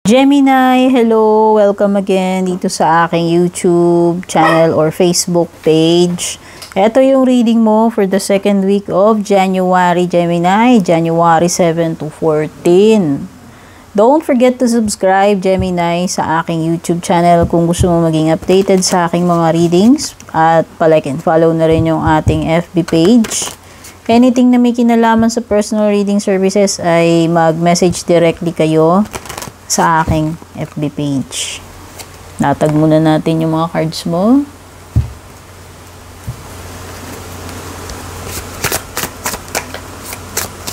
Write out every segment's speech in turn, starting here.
Gemini, hello! Welcome again dito sa aking YouTube channel or Facebook page. Ito yung reading mo for the second week of January, Gemini, January 7 to 14. Don't forget to subscribe, Gemini, sa aking YouTube channel kung gusto mo maging updated sa aking mga readings. At palike and follow na rin yung ating FB page. Anything na may kinalaman sa personal reading services ay mag-message directly kayo sa aking FB page. Natag muna natin yung mga cards mo.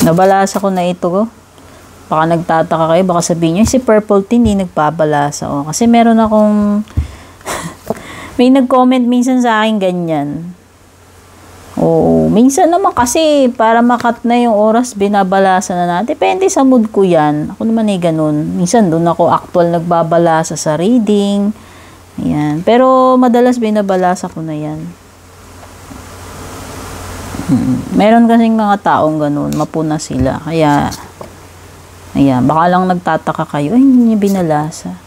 Nabalasa ko na ito. Baka nagtataka kayo, baka sabihin nyo, si Purple Tea hindi nagpabalasa. Kasi meron akong may nag-comment minsan sa akin ganyan. Minsan naman kasi para makat na yung oras binabalasa na natin. Depende sa mood ko yan. Ako naman ay ganun. Minsan doon ako actual nagbabalasa sa reading. Ayan. Pero madalas binabalasa ko na yan. Meron kasing mga taong ganun. Mapuna sila. Kaya, ayan. Baka lang nagtataka kayo. Ay, hindi niya binalasa.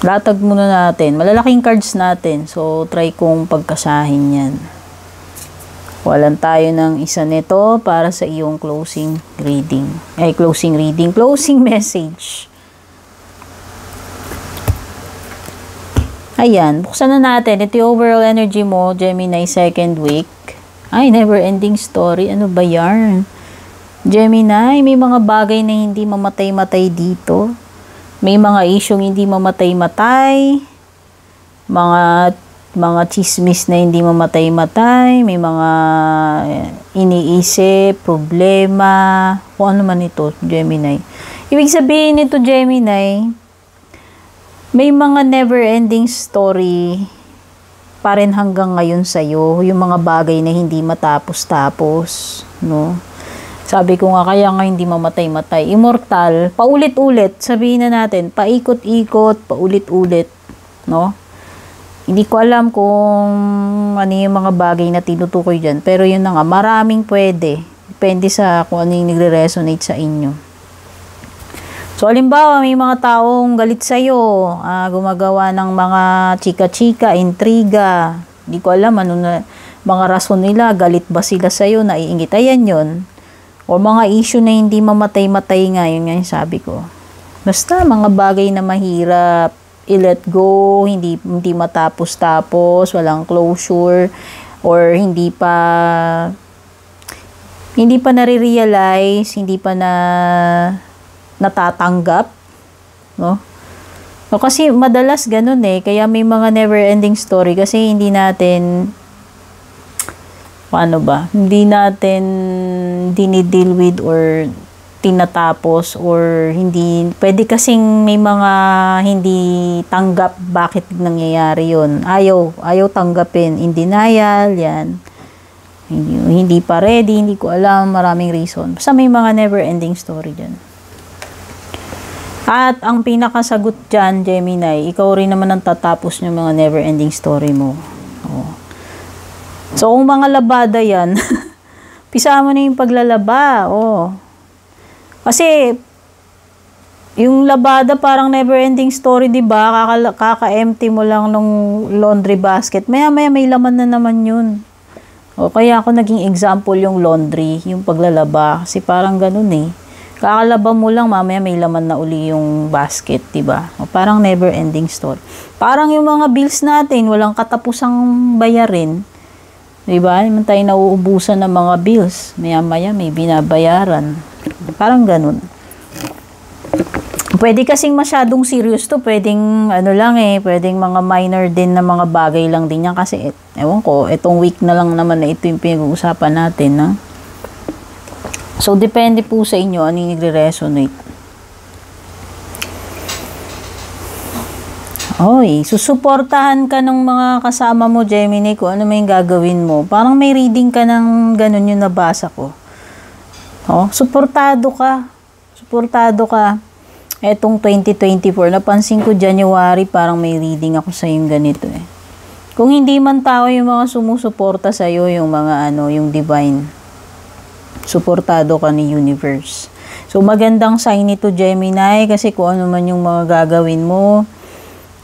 Latag muna natin. Malalaking cards natin. So, try kong pagkasahin yan. Walan tayo ng isa nito para sa iyong closing reading. Closing message. Ayan. Buksan na natin. Ito yung overall energy mo, Gemini, second week. Ay, never ending story. Ano ba yarn? Gemini, may mga bagay na hindi mamatay-matay dito. May mga isyong hindi mamatay-matay, mga chismis na hindi mamatay-matay, may mga iniisip, problema, kung ano man ito, Gemini. Ibig sabihin nito, Gemini, may mga never-ending story pa rin hanggang ngayon sa'yo, yung mga bagay na hindi matapos-tapos, no? Sabi ko nga, kaya nga hindi mamatay-matay. Immortal, paulit-ulit, sabihin na natin, paikot-ikot, paulit-ulit, no? Hindi ko alam kung ano yung mga bagay na tinutukoy dyan, pero yun na nga, maraming pwede. Depende sa kung ano yung nagre-resonate sa inyo. So, halimbawa, may mga taong galit sa'yo, gumagawa ng mga chika-chika, intriga, hindi ko alam ano na, mga rason nila, galit ba sila sa'yo, naiingit, ayan yun. O mga issue na hindi mamatay-matay nga, yun nga yung sabi ko. Basta mga bagay na mahirap, i-let go, hindi matapos-tapos, walang closure, or hindi pa nare-realize, hindi pa natatanggap, no? So, kasi madalas ganun kaya may mga never-ending story kasi hindi natin hindi natin dinideal with or tinatapos or hindi, pwede kasing may mga hindi tanggap bakit nangyayari yun. Ayaw tanggapin, in denial, yan. Hindi pa ready, hindi ko alam, maraming reason. Basta may mga never ending story dyan. At ang pinakasagot dyan, Gemini, ikaw rin naman ang tatapos ng mga never ending story mo. So, kung mga labada yan, pisa mo na yung paglalaba. Kasi, yung labada parang never-ending story, diba? Kaka-empty mo lang ng laundry basket. Maya-maya may laman na naman yun. Kaya ako naging example yung laundry, yung paglalaba. Kasi parang ganun Kakalaba mo lang, mamaya may laman na uli yung basket, diba? Parang never-ending story. Parang yung mga bills natin, walang katapusang bayarin. Diba? Naman tayo nauubusan ng mga bills. Maya-maya may binabayaran. Parang ganun. Pwede kasing masyadong serious to. Pwedeng pwedeng mga minor din na mga bagay lang din yan. Kasi, ewan ko, itong week na lang naman na ito yung pinag-uusapan natin. Na? So, depende po sa inyo ano yung nagre-resonate. Susuportahan ka ng mga kasama mo, Gemini, kung ano may gagawin mo. Parang may reading ka ng ganun yung nabasa ko. Suportado ka. Etong 2024, napansin ko January, parang may reading ako sa yung ganito Kung hindi man tao yung mga sumusuporta sa iyo, yung mga yung divine. Suportado ka ni universe. So, magandang sign ito, Gemini, kasi kung ano man yung mga gagawin mo,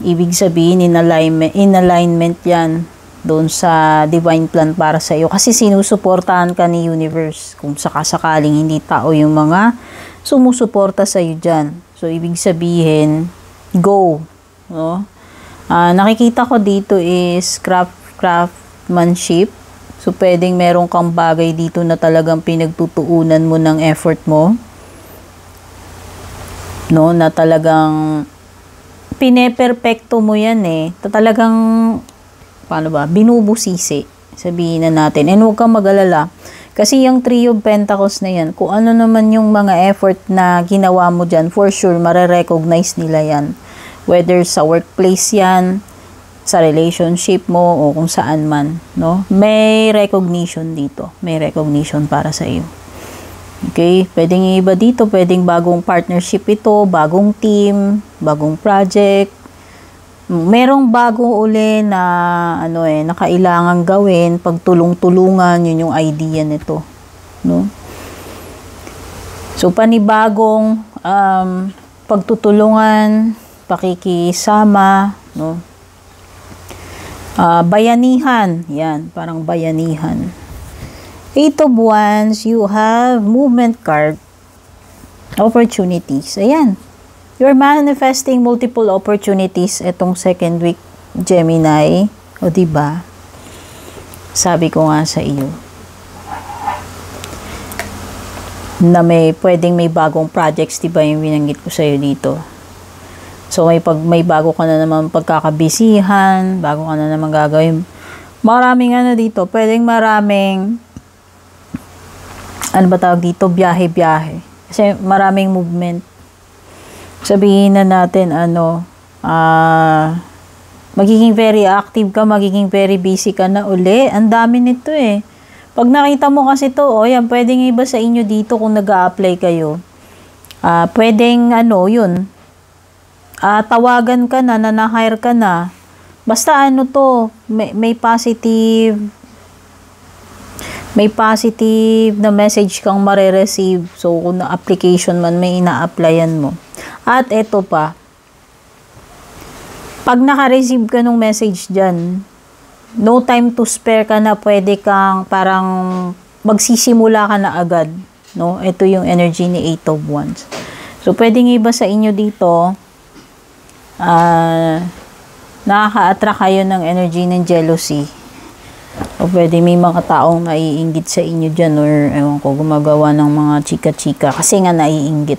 ibig sabihin, in alignment yan doon sa divine plan para sa iyo. Kasi sinusuportahan ka ni universe. Kung sakasakaling hindi tao yung mga sumusuporta sa iyo dyan. So, ibig sabihin, go. No? Nakikita ko dito is craftsmanship. So, pwedeng meron kang bagay dito na talagang pinagtutuunan mo ng effort mo. No, na talagang pineperpekto mo yan talagang paano ba, binubusisi, sabihin na natin. And huwag kang mag-alala kasi yung Three of Pentacles na yan, kung ano naman yung mga effort na ginawa mo dyan, for sure mare-recognize nila yan, whether sa workplace yan, sa relationship mo o kung saan man, no? May recognition dito, may recognition para sa iyo. Okay, pwedeng iba dito, pwedeng bagong partnership ito, bagong team, bagong project. Merong bagong uli na na kailangan gawin, pagtulong-tulungan, yun yung idea nito, no? So panibagong pagtutulungan, pakikisama, no? Bayanihan, yan, parang bayanihan. 8 of Wands, you have movement card, opportunities. Ayan. You're manifesting multiple opportunities etong second week, Gemini. O diba? Sabi ko nga sa iyo. Na pwedeng may bagong projects, diba yung binanggit ko sa iyo dito. So, may bago ka na naman pagkakabisihan, bago ka na naman gagawin. Maraming dito, pwedeng maraming ano ba tawag dito? Biyahe-biyahe. Kasi maraming movement. Sabihin na natin, magiging very active ka, magiging very busy ka na uli. Ang dami nito Pag nakita mo kasi to, yan, pwedeng iba sa inyo dito kung nag-a-apply kayo. Pwedeng, yun. Tawagan ka na, na-hire ka na. Basta may positive na message kang mare-receive. So, kung na application man, may ina-applyan mo. At eto pa, pag naka-receive ka ng message dyan, no time to spare ka na, pwede kang parang magsisimula ka na agad. No? Ito yung energy ni 8 of Wands. So, pwedeng iba sa inyo dito, nakaka-attract kayo ng energy ng jealousy. O pwede may mga taong naiinggit sa inyo dyan or ewan ko, gumagawa ng mga chika-chika kasi nga naiinggit.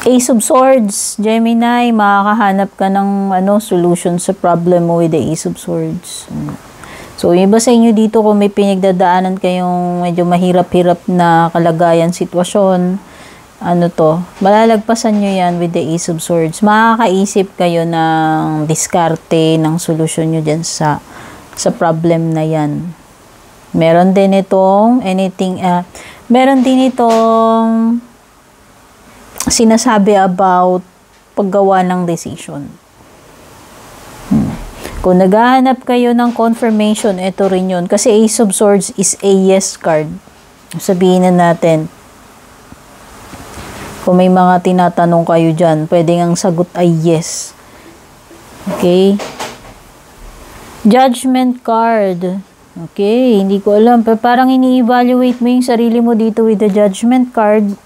Ace of Swords, Gemini, makakahanap ka ng solution sa problem mo with the Ace of Swords. So, iba sa inyo dito kung may pinagdadaanan kayong medyo mahirap-hirap na kalagayan, sitwasyon, malalagpasan nyo yan with the Ace of Swords. Makakaisip kayo ng diskarte, ng solusyon nyo dyan sa problem na yan. Meron din itong sinasabi about paggawa ng decision. Kung naghahanap kayo ng confirmation, ito rin yun. Kasi Ace of Swords is a yes card. Sabihin na natin, kung may mga tinatanong kayo dyan, pwedeng ang sagot ay yes. Okay? Judgment card. Okay, hindi ko alam. Pero parang ini-evaluate mo yung sarili mo dito with the Judgment card.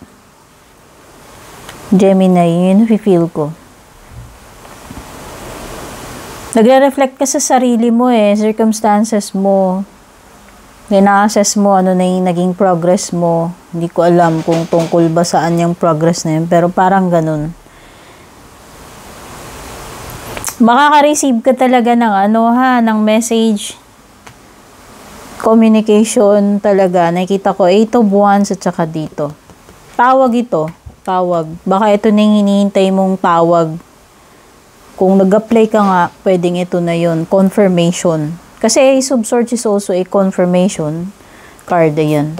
Gemini, yun feel ko. Nagre-reflect ka sa sarili mo circumstances mo. Na-assess mo na yung naging progress mo. Hindi ko alam kung tungkol ba saan yung progress na yun, pero parang ganun. Makaka-receive ka talaga ng ng message, communication talaga. Nakikita ko 8 of Wands at saka dito. Tawag ito. Tawag. Baka ito na yung hinihintay mong tawag. Kung nag-apply ka nga, pwedeng ito na yun. Confirmation. Kasi Ace of Swords is also a confirmation card. Ayan.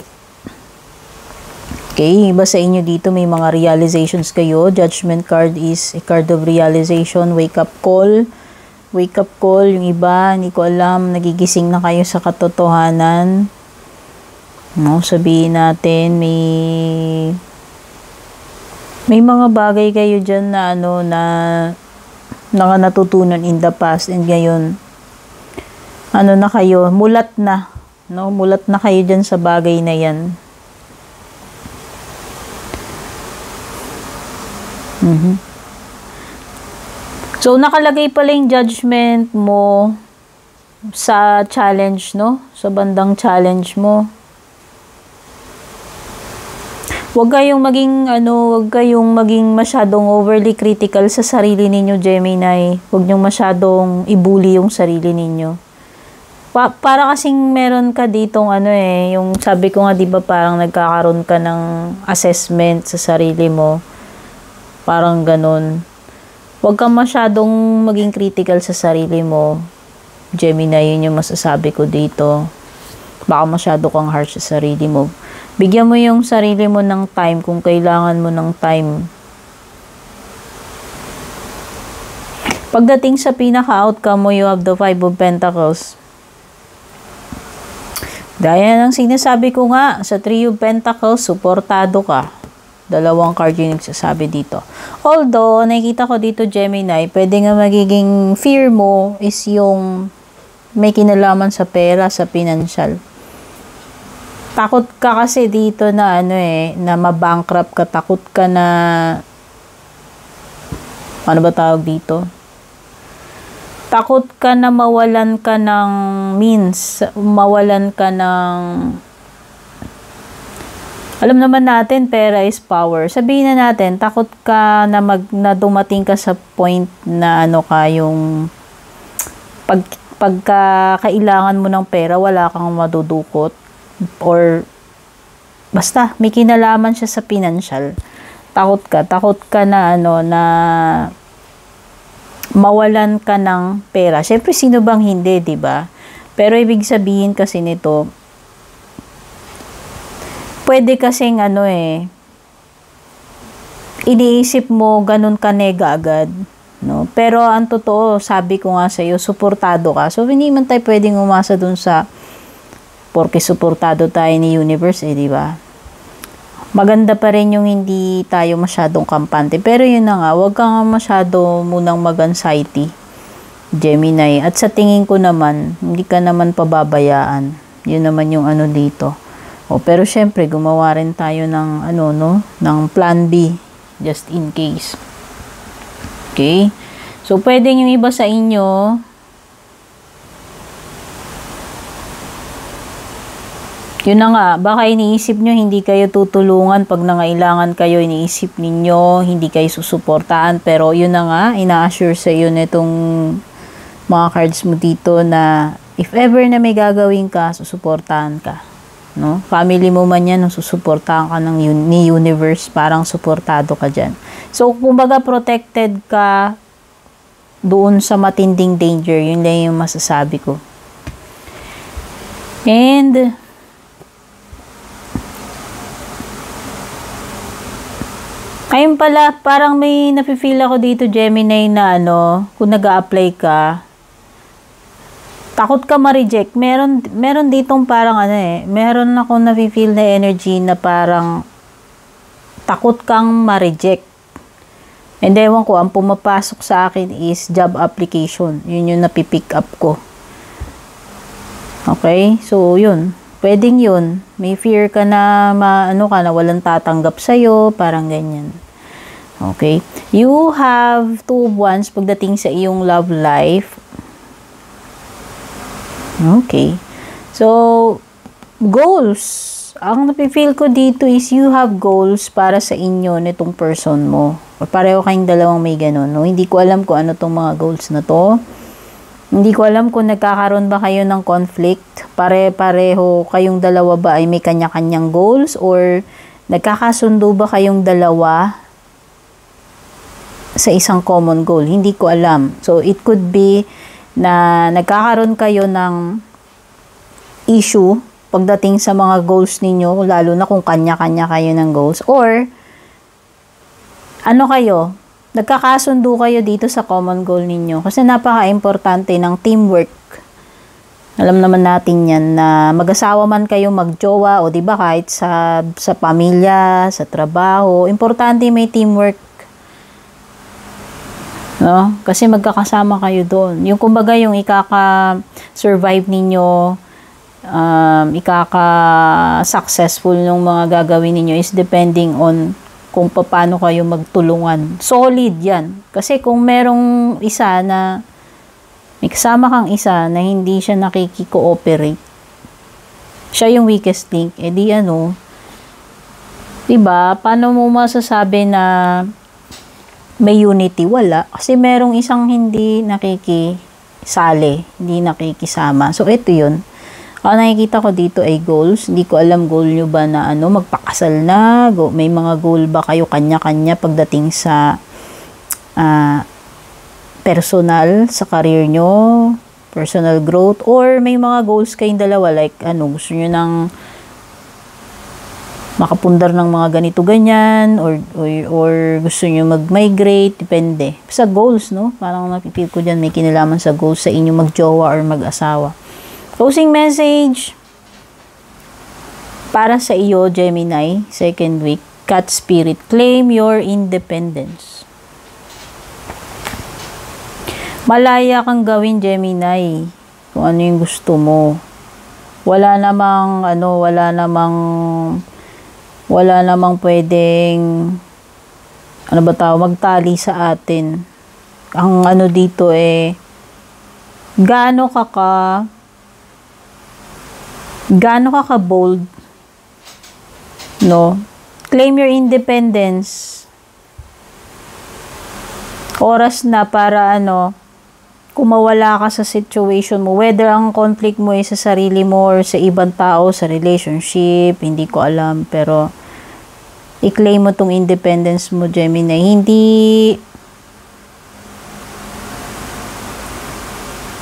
Okay, iba sa inyo dito may mga realizations kayo. Judgment card is a card of realization, wake up call. wake up call, yung iba, hindi ko alam, nagigising na kayo sa katotohanan. No, sabihin natin, may mga bagay kayo dyan na natutunan in the past, and ngayon, na kayo, mulat na, no? Mulat na kayo dyan sa bagay na yan. So, nakalagay pala yung judgment mo sa challenge, no? Sa bandang challenge mo. Huwag kayong maging masyadong overly critical sa sarili ninyo, Gemini. Huwag niyong masyadong ibuli yung sarili ninyo. Para kasing meron ka ditong yung sabi ko nga, di ba, parang nagkakaroon ka ng assessment sa sarili mo. Parang ganun. Huwag kang masyadong maging critical sa sarili mo. Gemini, yun yung masasabi ko dito. Baka masyado kang harsh sa sarili mo. Bigyan mo yung sarili mo ng time kung kailangan mo ng time. Pagdating sa pinaka-outcome mo, you have the Five of Pentacles. Dahil ng sinasabi ko nga, sa Three of Pentacles, suportado ka. Dalawang card yung nagsasabi dito. Although, nakikita ko dito, Gemini, pwede nga magiging fear mo is yung may kinalaman sa pera, sa financial. Takot ka kasi dito na na mabankrupt ka. Takot ka na, ano ba tawag dito? Takot ka na mawalan ka ng means, mawalan ka ng, alam naman natin, pera is power. Sabihin na natin, takot ka na dumating ka sa point na yung pagka kailangan mo ng pera, wala kang madudukot. Or, basta, may kinalaman siya sa financial. Takot ka na na mawalan ka ng pera. Siyempre, sino bang hindi, di ba? Pero ibig sabihin kasi nito, pwede kasing iniisip mo ganun ka nega agad, no? Pero ang totoo, sabi ko nga sa iyo, suportado ka. So hindi man tayo pwedeng umasa dun sa porque suportado tayo ni universe, di ba? Maganda pa rin yung hindi tayo masyadong kampante. Pero yun na nga, wag kang masyado munang mag-anxiety, Gemini. At sa tingin ko naman, hindi ka naman pababayaan. Yun naman yung dito. Pero syempre, gumawa rin tayo ng ng plan B, just in case. Okay? So, pwedeng yung iba sa inyo, yun na nga, baka iniisip nyo, hindi kayo tutulungan pag nangailangan kayo, iniisip ninyo, hindi kayo susuportahan, pero yun na nga, ina-assure sa iyo nitong mga cards mo dito na if ever na may gagawin ka, susuportahan ka. No? Family mo man yan, susuportahan ka ni universe, parang suportado ka dyan. So, kumbaga protected ka doon sa matinding danger, yun lang yung masasabi ko. And, ayun pala, parang may napifeel ako dito, Gemini, na kung nag-a-apply ka, takot ka ma-reject. Meron ditong parang meron akong nafe-feel na energy na parang takot kang ma-reject. And ewan ko, ang pumapasok sa akin is job application. Yun yung napipick up ko. Okay? So, yun. Pwedeng yun. May fear ka na na walang tatanggap sa'yo. Parang ganyan. Okay? You have Two of Wands pagdating sa iyong love life. Okay. So, goals. Ang napifeel ko dito is you have goals para sa inyo nitong person mo. O pareho kayong dalawang may ganun. No? Hindi ko alam kung ano tong mga goals na to. Hindi ko alam kung nagkakaroon ba kayo ng conflict. Pare-pareho kayong dalawa ba ay may kanya-kanyang goals? Or nagkakasundo ba kayong dalawa sa isang common goal? Hindi ko alam. So, it could be na nagkakaroon kayo ng issue pagdating sa mga goals ninyo, lalo na kung kanya-kanya kayo ng goals, or kayo, nagkakasundo kayo dito sa common goal ninyo. Kasi napaka-importante ng teamwork. Alam naman natin yan na mag-asawa man kayo, mag-jowa, o diba kahit sa pamilya, sa trabaho, importante may teamwork. No? Kasi magkakasama kayo doon. Yung kumbaga yung ikaka-survive ninyo, ikaka-successful ng mga gagawin ninyo is depending on kung paano kayo magtulungan. Solid yan. Kasi kung merong isa na may kasama kang isa na hindi siya nakiki-cooperate, siya yung weakest link, edi ano, diba, paano mo masasabi na may unity? Wala. Kasi merong isang hindi nakikisali, hindi nakikisama. So, ito yun. Ang nakikita ko dito ay goals. Hindi ko alam goal nyo ba na magpakasal na? May mga goal ba kayo kanya-kanya pagdating sa personal, sa career nyo, personal growth, or may mga goals kayong dalawa like gusto nyo ng makapundar ng mga ganito ganyan, or gusto nyo mag-migrate, depende. Sa goals, no? Parang napipil ko dyan, may kinalaman sa goals sa inyo mag-jowa or mag-asawa. Closing message para sa iyo, Gemini, second week, Cat Spirit, claim your independence. Malaya kang gawin, Gemini, kung ano yung gusto mo. Wala namang pwedeng magtali sa atin. Ang dito gaano ka bold, no? Claim your independence. Oras na para kung mawala ka sa situation mo, whether ang conflict mo ay sa sarili mo or sa ibang tao, sa relationship, hindi ko alam, pero i-claim mo tong independence mo, Gemini. Hindi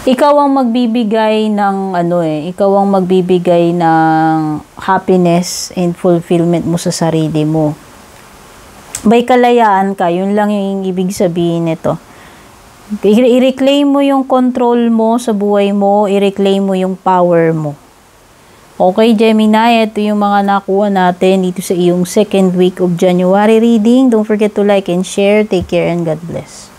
ikaw ang magbibigay ng ikaw ang magbibigay ng happiness and fulfillment mo sa sarili mo. May kalayaan ka, yun lang yung ibig sabihin nito. I-reclaim mo yung control mo sa buhay mo, i-reclaim mo yung power mo. Okay, Gemini, ito yung mga nakuha natin dito sa iyong second week of January reading. Don't forget to like and share. Take care and God bless.